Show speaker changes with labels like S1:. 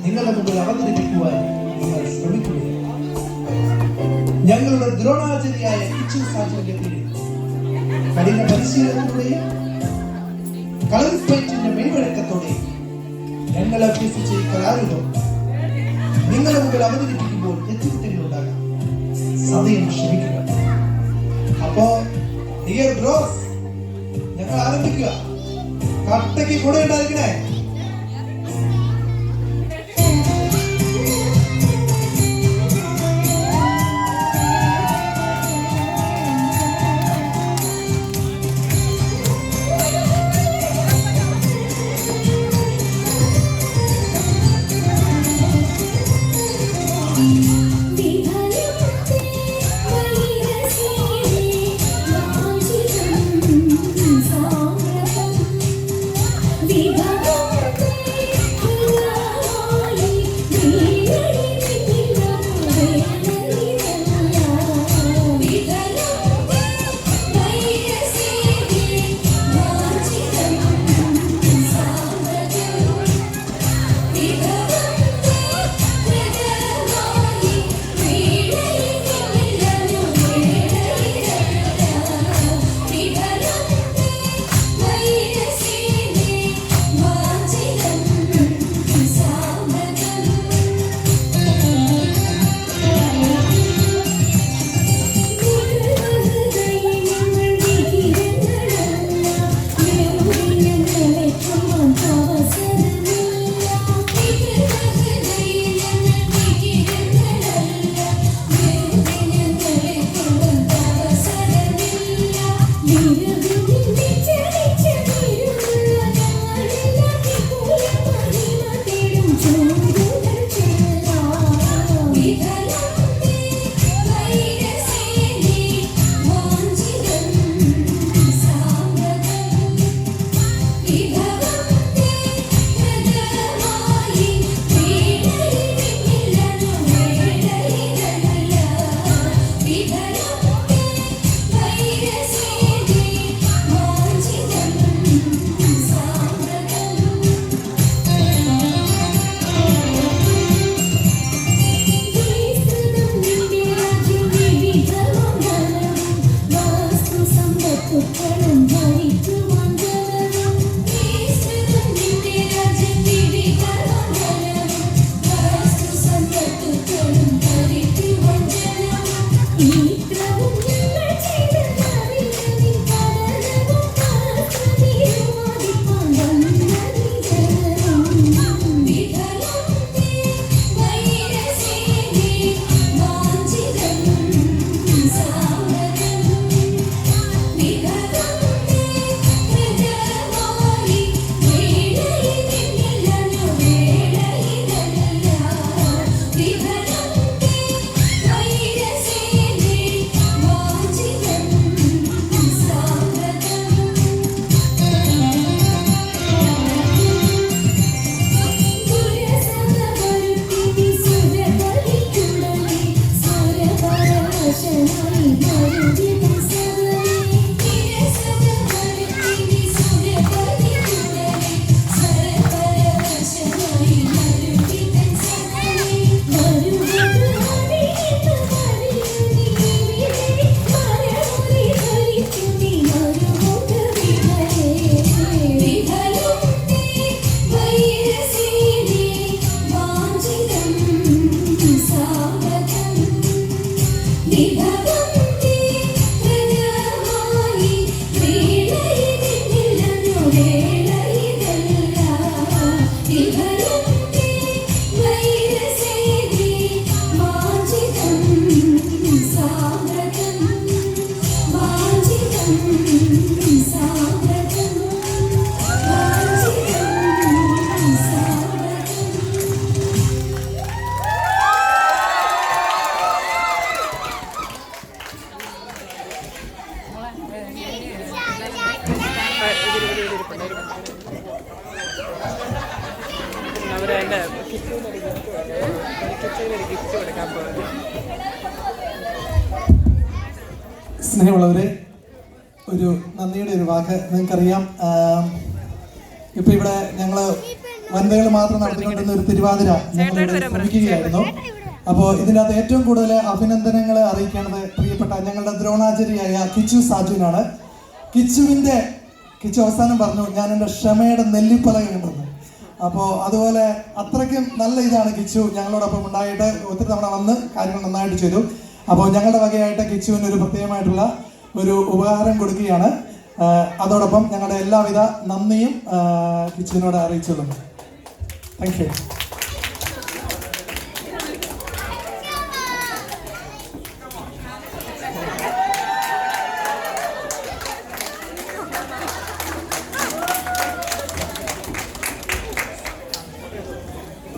S1: നിങ്ങളുടെ മുമ്പിൽ അവതരിപ്പിക്കുവാൻ നിങ്ങൾ ശ്രമിക്കുക. ഞങ്ങളുടെ ദ്രോണാചാര്യായ കിച്ചൻ സാഹചര്യത്തിൽ കഠിന പരിശീലനത്തിലൂടെയും കളറിംഗ് പെയിന്റിന്റെ മെയ്വഴക്കത്തോടെയും ഞങ്ങളെ അഭ്യസിച്ച ഈ കലാരൂപം നിങ്ങളുടെ മുമ്പിൽ അവതരിപ്പിക്കുമ്പോൾ തെറ്റുകുറ്റങ്ങളുണ്ടാകാം. സദയം ക്ഷമിക്കുക. അപ്പോ ഡിയർ ബ്രോസ്, ഞങ്ങൾ ആരംഭിക്കുക. കട്ടയ്ക്ക് കൂടെ ഉണ്ടായിരിക്കണേ.
S2: സ്നേഹമുള്ളവരെ, ഒരു നന്ദിയുടെ ഒരു വാക്ക്. നിങ്ങൾക്കറിയാം, ഇപ്പോൾ ഇവിടെ ഞങ്ങൾ വനിതകൾ മാത്രം നടത്തിക്കൊണ്ടിരുന്ന ഒരു തിരുവാതിര ഞങ്ങൾ ശ്രമിക്കുകയായിരുന്നു. അപ്പോൾ ഇതിനകത്ത് ഏറ്റവും കൂടുതൽ അഭിനന്ദനങ്ങൾ അറിയിക്കേണ്ടത് പ്രിയപ്പെട്ട ഞങ്ങളുടെ ദ്രോണാചാര്യായ കിച്ചു സാജുവിനാണ്. കിച്ചു അവസാനം പറഞ്ഞു, ഞാൻ എൻ്റെ ക്ഷമയുടെ നെല്ലിപ്പലക കണ്ടെന്ന്. അപ്പോൾ അതുപോലെ അത്രയ്ക്കും നല്ല ഇതാണ് കിച്ചു ഞങ്ങളോടൊപ്പം ഉണ്ടായിട്ട് ഒത്തിരി തവണ വന്ന് കാര്യങ്ങൾ നന്നായിട്ട് ചെയ്തു. അപ്പോൾ ഞങ്ങളുടെ വകയായിട്ട് കിച്ചുവിന് ഒരു പ്രത്യേകമായിട്ടുള്ള ഒരു ഉപഹാരം കൊടുക്കുകയാണ്. അതോടൊപ്പം ഞങ്ങളുടെ എല്ലാവിധ നന്ദിയും കിച്ചുവിനോട് അറിയിച്ചതും. Thank you.